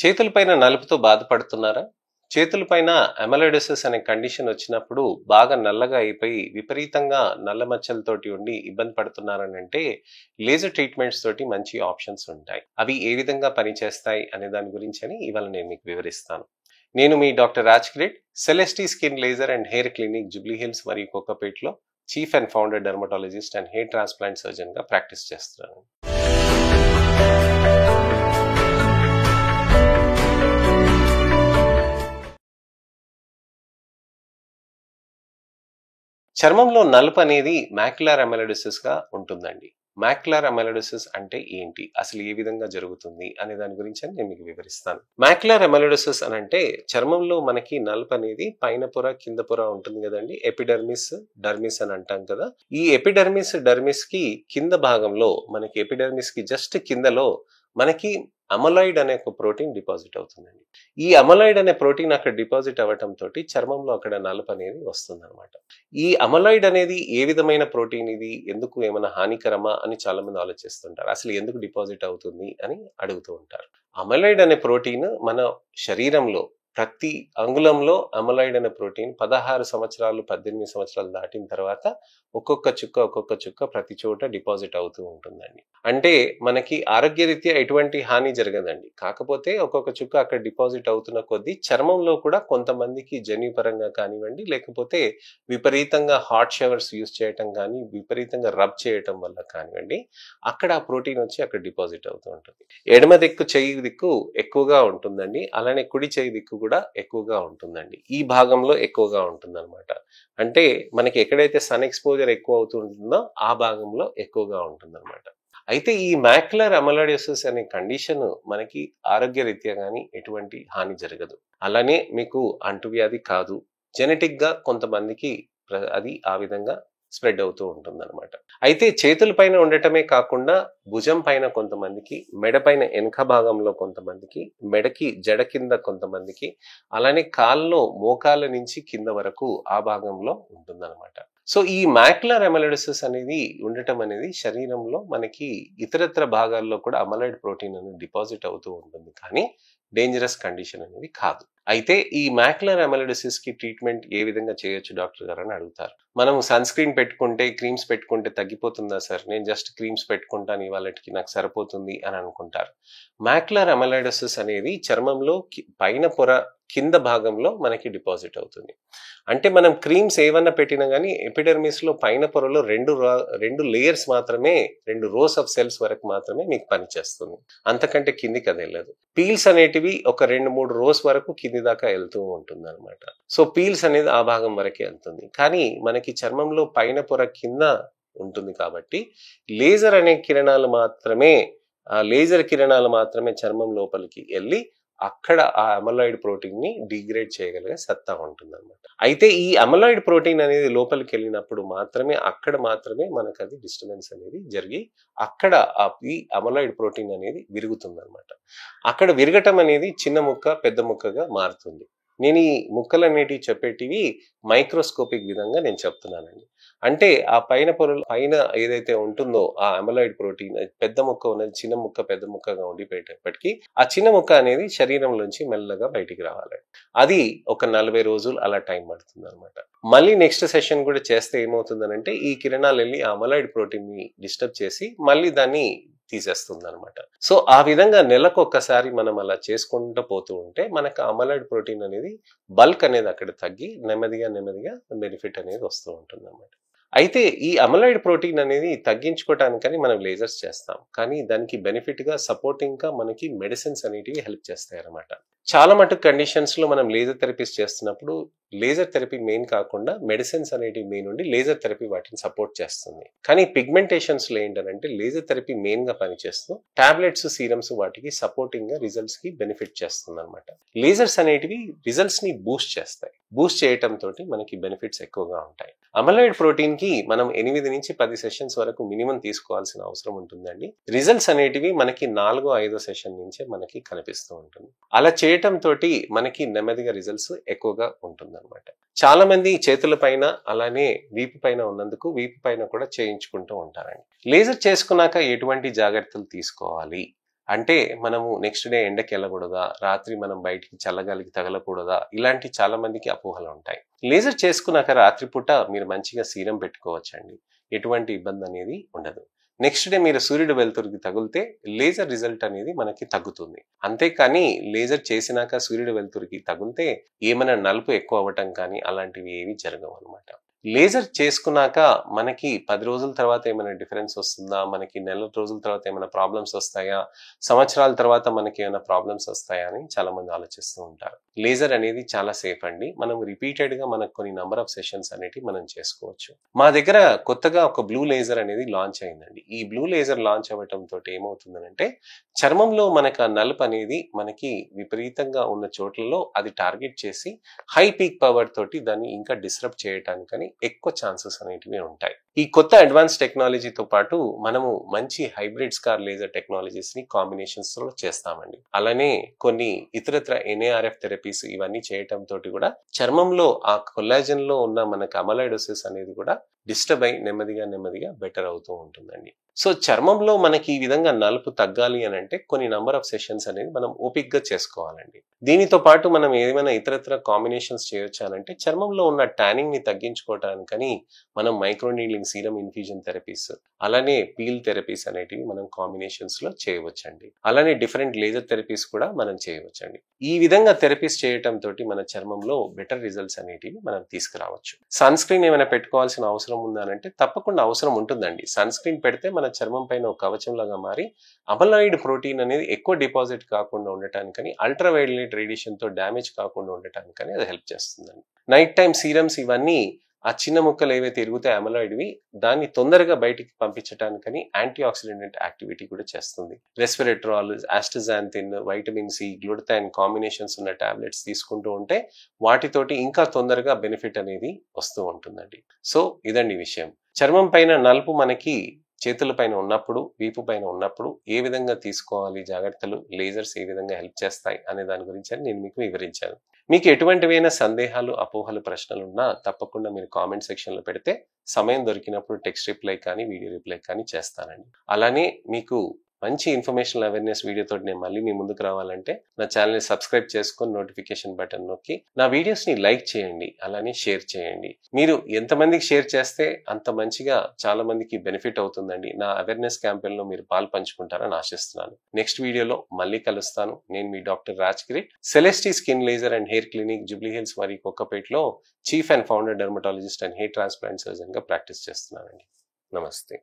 చేతులపైన నలుపుతో బాధపడుతున్నారా? చేతులపైన అమెలోయిడోసిస్ అనే కండిషన్ వచ్చినప్పుడు బాగా నల్లగా అయిపోయి విపరీతంగా నల్ల మచ్చలతోటి ఉండి ఇబ్బంది పడుతున్నారని అంటే లేజర్ ట్రీట్మెంట్స్ తోటి మంచి ఆప్షన్స్ ఉంటాయి. అవి ఏ విధంగా పనిచేస్తాయి అనే దాని గురించి ఇవాళ నేను మీకు వివరిస్తాను. నేను మీ doctor Raj Kirit, Celesty skin laser and hair clinic Jubilee Hills మరియు కోకాపేట్లో chief and founder dermatologist and hair transplant surgeon గా ప్రాక్టీస్ చేస్తున్నాను. చర్మంలో నలుపు అనేది మాక్యులర్ అమెలోయిడోసిస్ గా ఉంటుందండి. మాక్యులర్ అమెలోయిడోసిస్ అంటే ఏంటి, అసలు ఏ విధంగా జరుగుతుంది అనే దాని గురించి నేను మీకు వివరిస్తాను. మాక్యులర్ అమెలోయిడోసిస్ అని అంటే చర్మంలో మనకి నలుపు అనేది పైన పొర కింద పొర ఉంటుంది కదండి. ఎపిడర్మిస్, డర్మిస్ అని అంటాం కదా. ఈ ఎపిడర్మిస్, డర్మిస్ కి కింద భాగంలో మనకి ఎపిడర్మిస్ కి జస్ట్ కిందలో మనకి అమలాయిడ్ అనే ఒక ప్రోటీన్ డిపాజిట్ అవుతుందండి. ఈ అమలాయిడ్ అనే ప్రోటీన్ అక్కడ డిపాజిట్ అవ్వటం తోటి చర్మంలో అక్కడ నలుపు అనేది వస్తుంది అనమాట. ఈ అమలాయిడ్ అనేది ఏ విధమైన ప్రోటీన్, ఇది ఎందుకు ఏమైనా హానికరమా అని చాలా మంది ఆలోచిస్తుంటారు. అసలు ఎందుకు డిపాజిట్ అవుతుంది అని అడుగుతూ ఉంటారు. అమలాయిడ్ అనే ప్రోటీన్ మన శరీరంలో ప్రతి అంగుళంలో అమలాయిడ్ అనే ప్రోటీన్ 16 సంవత్సరాలు 18 సంవత్సరాలు దాటిన తర్వాత ఒక్కొక్క చుక్క ప్రతి చోట డిపాజిట్ అవుతూ ఉంటుందండి. అంటే మనకి ఆరోగ్యరీత్యా ఎటువంటి హాని జరగదండి. కాకపోతే ఒక్కొక్క చుక్క అక్కడ డిపాజిట్ అవుతున్న కొద్దీ చర్మంలో కూడా కొంతమందికి జన్యుపరంగా కానివ్వండి, లేకపోతే విపరీతంగా హాట్ షవర్స్ యూజ్ చేయటం కానీ, విపరీతంగా రబ్ చేయటం వల్ల కానివ్వండి, అక్కడ ఆ ప్రోటీన్ వచ్చి అక్కడ డిపాజిట్ అవుతూ ఉంటుంది. ఎడమ దిక్కు చెయ్యి దిక్కు ఎక్కువగా ఉంటుందండి, అలానే కుడి చెయ్యి దిక్కు కూడా ఎక్కువగా ఉంటుందండి. ఈ భాగంలో ఎక్కువగా ఉంటుంది అనమాట. అంటే మనకి ఎక్కడైతే సన్ ఎక్స్పోజర్ ఎక్కువ అవుతుంటుందో ఆ భాగంలో ఎక్కువగా ఉంటుంది అనమాట. అయితే ఈ మాక్యులర్ అమెలోయిడోసిస్ అనే కండిషన్ మనకి ఆరోగ్యరీత్యా కానీ ఎటువంటి హాని జరగదు. అలానే మీకు అంటువ్యాధి కాదు. జెనెటిక్ గా కొంతమందికి అది ఆ విధంగా స్ప్రెడ్ అవుతూ ఉంటుంది అనమాట. అయితే చేతుల పైన ఉండటమే కాకుండా భుజం పైన కొంతమందికి, మెడ పైన వెనక భాగంలో కొంతమందికి, మెడకి జడ కింద కొంతమందికి, అలానే కాళ్ళలో మోకాళ్ళ నుంచి కింద వరకు ఆ భాగంలో ఉంటుందన్నమాట. సో ఈ మాక్యులర్ అమెలోయిడోసిస్ అనేది ఉండటం అనేది శరీరంలో మనకి ఇతరత్ర భాగాల్లో కూడా అమలాయిడ్ ప్రోటీన్ అనేది డిపాజిట్ అవుతూ ఉంటుంది, కానీ డేంజరస్ కండిషన్ అనేది కాదు. అయితే ఈ మాక్యులర్ అమెలోయిడోసిస్ కి ట్రీట్మెంట్ ఏ విధంగా చేయొచ్చు డాక్టర్ గారు అని అడుగుతారు. మనం సన్ స్క్రీన్ పెట్టుకుంటే, క్రీమ్స్ పెట్టుకుంటే తగ్గిపోతుందా సార్, నేను జస్ట్ క్రీమ్స్ పెట్టుకుంటాను ఇవాళకి నాకు సరిపోతుంది అని అనుకుంటారు. మాక్యులర్ అమెలోయిడోసిస్ అనేది చర్మంలో పైన పొర కింద భాగంలో మనకి డిపాజిట్ అవుతుంది. అంటే మనం క్రీమ్స్ ఏమన్నా పెట్టినా కానీ ఎపిడర్మిస్ లో పైన పొరలో రెండు లేయర్స్ మాత్రమే, 2 రోస్ ఆఫ్ సెల్స్ వరకు మాత్రమే మీకు పనిచేస్తుంది. అంతకంటే కిందికి అది వెళ్ళదు. పీల్స్ అనేటివి ఒక 2-3 రోస్ వరకు కింది దాకా వెళ్తూ ఉంటుంది అనమాట. సో పీల్స్ అనేది ఆ భాగం వరకే వెళ్తుంది. కానీ మనకి చర్మంలో పైన పొర కింద ఉంటుంది కాబట్టి లేజర్ అనే కిరణాలు మాత్రమే చర్మం లోపలికి వెళ్ళి అక్కడ ఆ అమలాయిడ్ ప్రోటీన్ ని డిగ్రేడ్ చేయగలిగే సత్తా ఉంటుంది అనమాట. అయితే ఈ అమలాయిడ్ ప్రోటీన్ అనేది లోపలికి వెళ్ళినప్పుడు అక్కడ మాత్రమే మనకు అది డిస్టర్బెన్స్ అనేది జరిగి అక్కడ ఈ అమలాయిడ్ ప్రోటీన్ అనేది విరుగుతుంది అనమాట. అక్కడ విరగటం అనేది చిన్న ముక్క పెద్ద ముక్కగా మారుతుంది. నేను ఈ ముక్కలు అనేటివి చెప్పేటివి మైక్రోస్కోపిక్ విధంగా నేను చెప్తున్నానండి. అంటే ఆ పైన పైన ఏదైతే ఉంటుందో ఆ అమలాయిడ్ ప్రోటీన్ పెద్ద ముక్క ఉన్నది చిన్న ముక్క పెద్ద ముక్కగా ఉండిపోయేటప్పటికీ ఆ చిన్న ముక్క అనేది శరీరంలోంచి మెల్లగా బయటికి రావాలి. అది ఒక 40 రోజులు అలా టైం పడుతుంది అనమాట. మళ్ళీ నెక్స్ట్ సెషన్ కూడా చేస్తే ఏమవుతుందనంటే ఈ కిరణాలు వెళ్ళి ఆ అమలాయిడ్ ప్రోటీన్ ని డిస్టర్బ్ చేసి మళ్ళీ దాన్ని తీసేస్తుంది అనమాట. సో ఆ విధంగా నెలకు ఒక్కసారి మనం అలా చేసుకుంటూ పోతూ ఉంటే మనకు అమలాయిడ్ ప్రోటీన్ అనేది బల్క్ అనేది అక్కడ తగ్గి నెమ్మదిగా బెనిఫిట్ అనేది వస్తూ ఉంటుంది అనమాట. అయితే ఈ అమలాయిడ్ ప్రోటీన్ అనేది తగ్గించుకోవటానికని మనం లేజర్స్ చేస్తాం, కానీ దానికి బెనిఫిట్ గా సపోర్టింగ్ గా మనకి మెడిసిన్స్ అనేటివి హెల్ప్ చేస్తాయి అన్నమాట. చాలా మటుకు కండిషన్స్ లో మనం లేజర్ థెరపీస్ చేస్తున్నప్పుడు లేజర్ థెరపీ మెయిన్ కాకుండా మెడిసిన్స్ అనేటివి మెయిన్ ఉండి లేజర్ థెరపీ వాటిని సపోర్ట్ చేస్తుంది. కానీ పిగ్మెంటేషన్స్ లో ఏంటంటే లేజర్ థెరపీ మెయిన్ గా పనిచేస్తూ టాబ్లెట్స్, సీరమ్స్ వాటికి సపోర్టింగ్ గా రిజల్ట్స్ కి బెనిఫిట్ చేస్తుంది అనమాట. లేజర్స్ అనేటివి రిజల్ట్స్ ని బూస్ట్ చేస్తాయి. బూస్ట్ చేయటం తోటి మనకి బెనిఫిట్స్ ఎక్కువగా ఉంటాయి. అమలాయిడ్ ప్రోటీన్ కి మనం 8 నుంచి 10 సెషన్స్ వరకు మినిమం తీసుకోవాల్సిన అవసరం ఉంటుందండి. రిజల్ట్స్ అనేటివి మనకి 4-5 సెషన్ నుంచే మనకి కనిపిస్తూ ఉంటుంది. అలా చేయటం తోటి మనకి నెమ్మదిగా రిజల్ట్స్ ఎక్కువగా ఉంటుందన్నమాట. చాలా మంది చేతుల పైన అలానే వీపు పైన ఉన్నందుకు వీపు పైన కూడా చేయించుకుంటూ ఉంటారండి. లేజర్ చేసుకున్నాక ఎటువంటి జాగ్రత్తలు తీసుకోవాలి అంటే మనము నెక్స్ట్ డే ఎండకి వెళ్ళకూడదా, రాత్రి మనం బయటికి చల్లగాలికి తగలకూడదా, ఇలాంటి చాలా మందికి అపోహలు ఉంటాయి. లేజర్ చేసుకున్నాక రాత్రిపూట మీరు మంచిగా సీరం పెట్టుకోవచ్చండి. ఎటువంటి ఇబ్బంది అనేది ఉండదు. నెక్స్ట్ డే మీరు సూర్యుడు వెలుతురికి తగిలితే లేజర్ రిజల్ట్ అనేది మనకి తగ్గుతుంది. అంతేకాని లేజర్ చేసినాక సూర్యుడు వెలుతురికి తగిలితే ఏమైనా నలుపు ఎక్కువ అవ్వటం కానీ అలాంటివి ఏవి జరగవు అనమాట. లేజర్ చేసుకున్నాక మనకి 10 రోజుల తర్వాత ఏమైనా డిఫరెన్స్ వస్తుందా, మనకి నెల రోజుల తర్వాత ఏమైనా ప్రాబ్లమ్స్ వస్తాయా, సంవత్సరాల తర్వాత మనకి ఏమైనా ప్రాబ్లమ్స్ వస్తాయా అని చాలా మంది ఆలోచిస్తూ ఉంటారు. లేజర్ అనేది చాలా సేఫ్ అండి. మనం రిపీటెడ్ గా మనకు కొన్ని నంబర్ ఆఫ్ సెషన్స్ అనేవి మనం చేసుకోవచ్చు. మా దగ్గర కొత్తగా ఒక బ్లూ లేజర్ అనేది లాంచ్ అయిందండి. ఈ బ్లూ లేజర్ లాంచ్ అవ్వటం తోటి ఏమవుతుందంటే చర్మంలో మనకు ఆ నలుపు అనేది మనకి విపరీతంగా ఉన్న చోట్లలో అది టార్గెట్ చేసి హై పీక్ పవర్ తోటి దాన్ని ఇంకా డిస్టర్బ్ చేయటానికని ఎక్కువ ఛాన్సెస్ అనేటివి ఉంటాయి. ఈ కొత్త అడ్వాన్స్ టెక్నాలజీతో పాటు మనము మంచి హైబ్రిడ్ స్కార్ లేజర్ టెక్నాలజీస్ ని కాంబినేషన్స్ లో చేస్తామండి. అలానే కొన్ని ఇతరత్ర NARF థెరపీస్ ఇవన్నీ చేయటం తోటి కూడా చర్మంలో ఆ కొల్లాజన్ లో ఉన్న మనకు అమలైడోసిస్ అనేది కూడా డిస్టర్బ్ అయి నెమ్మదిగా బెటర్ అవుతూ ఉంటుందండి. సో చర్మంలో మనకి ఈ విధంగా నలుపు తగ్గాలి అని అంటే కొన్ని నంబర్ ఆఫ్ సెషన్స్ అనేది మనం ఓపిక్ గా చేసుకోవాలండి. దీనితో పాటు మనం ఏమైనా ఇతరత్ర కాంబినేషన్స్ చేయొచ్చానంటే చర్మంలో ఉన్న ట్యానింగ్ ని తగ్గించుకోవటానికని మనం మైక్రోనీడ్లింగ్ సీరం ఇన్ఫ్యూజన్ థెరపీస్ అలానే పీల్ థెరపీస్ అనేటివి మనం కాంబినేషన్స్ లో చేయవచ్చండి. అలానే డిఫరెంట్ లేజర్ థెరపీస్ కూడా మనం చేయవచ్చండి. ఈ విధంగా థెరపీస్ చేయటం తోటి మన చర్మంలో బెటర్ రిజల్ట్స్ అనేటివి మనం తీసుకురావచ్చు. సన్ స్క్రీన్ ఏమైనా పెట్టుకోవాల్సిన అవసరం ఉందానంటే తప్పకుండా అవసరం ఉంటుందండి. సన్ స్క్రీన్ పెడితే మన చర్మం పైన ఒక కవచం లాగా మారి అమలాయిడ్ ప్రోటీన్ అనేది ఎక్కువ డిపాజిట్ కాకుండా ఉండటానికని అల్ట్రా వైలెట్ రేడియేషన్ తో డ్యామేజ్ కాకుండా ఉండటానికని అది హెల్ప్ చేస్తుందండి. నైట్ టైం సీరమ్స్ ఇవన్నీ ఆ చిన్న ముక్కలు ఏవైతే ఎరుగుతాయి అమలాయిడ్వి దాన్ని తొందరగా బయటికి పంపించడానికని యాంటీ ఆక్సిడెంట్ యాక్టివిటీ కూడా చేస్తుంది. Resveratrol, astaxanthin, vitamin C, glutathione combinations ఉన్న టాబ్లెట్స్ తీసుకుంటూ ఉంటే వాటితోటి ఇంకా తొందరగా బెనిఫిట్ అనేది వస్తూ ఉంటుందండి. సో ఇదండి విషయం. చర్మం పైన నలుపు మనకి చేతుల పైన ఉన్నప్పుడు, వీపు పైన ఉన్నప్పుడు ఏ విధంగా తీసుకోవాలి జాగ్రత్తలు, లేజర్స్ ఏ విధంగా హెల్ప్ చేస్తాయి అనే దాని గురించి నేను మీకు వివరించాను. మీకు ఎటువంటివైనా సందేహాలు, అపోహలు, ప్రశ్నలు ఉన్నా తప్పకుండా మీరు కామెంట్ సెక్షన్ లో పెడితే సమయం దొరికినప్పుడు టెక్స్ట్ రిప్లై కానీ వీడియో రిప్లై కానీ చేస్తానండి. అలానే మీకు మంచి ఇన్ఫర్మేషన్ అవేర్నెస్ వీడియోతో నేను మళ్ళీ మీ ముందుకు రావాలంటే నా ఛానల్ని సబ్స్క్రైబ్ చేసుకొని నోటిఫికేషన్ బటన్ నొక్కి నా వీడియోస్ని లైక్ చేయండి, అలానే షేర్ చేయండి. మీరు ఎంతమందికి షేర్ చేస్తే అంత మంచిగా చాలా మందికి బెనిఫిట్ అవుతుందండి. నా అవేర్నెస్ క్యాంపెయిన్లో మీరు పాలు పంచుకుంటారని ఆశిస్తున్నాను. నెక్స్ట్ వీడియోలో మళ్ళీ కలుస్తాను. నేను మీ doctor Raj Kirit, Celesty skin laser and hair clinic, Jubilee Hills మరియు కొత్తపేటలో chief and founder dermatologist and hair transplant surgeon గా ప్రాక్టీస్ చేస్తున్నానండి. నమస్తే.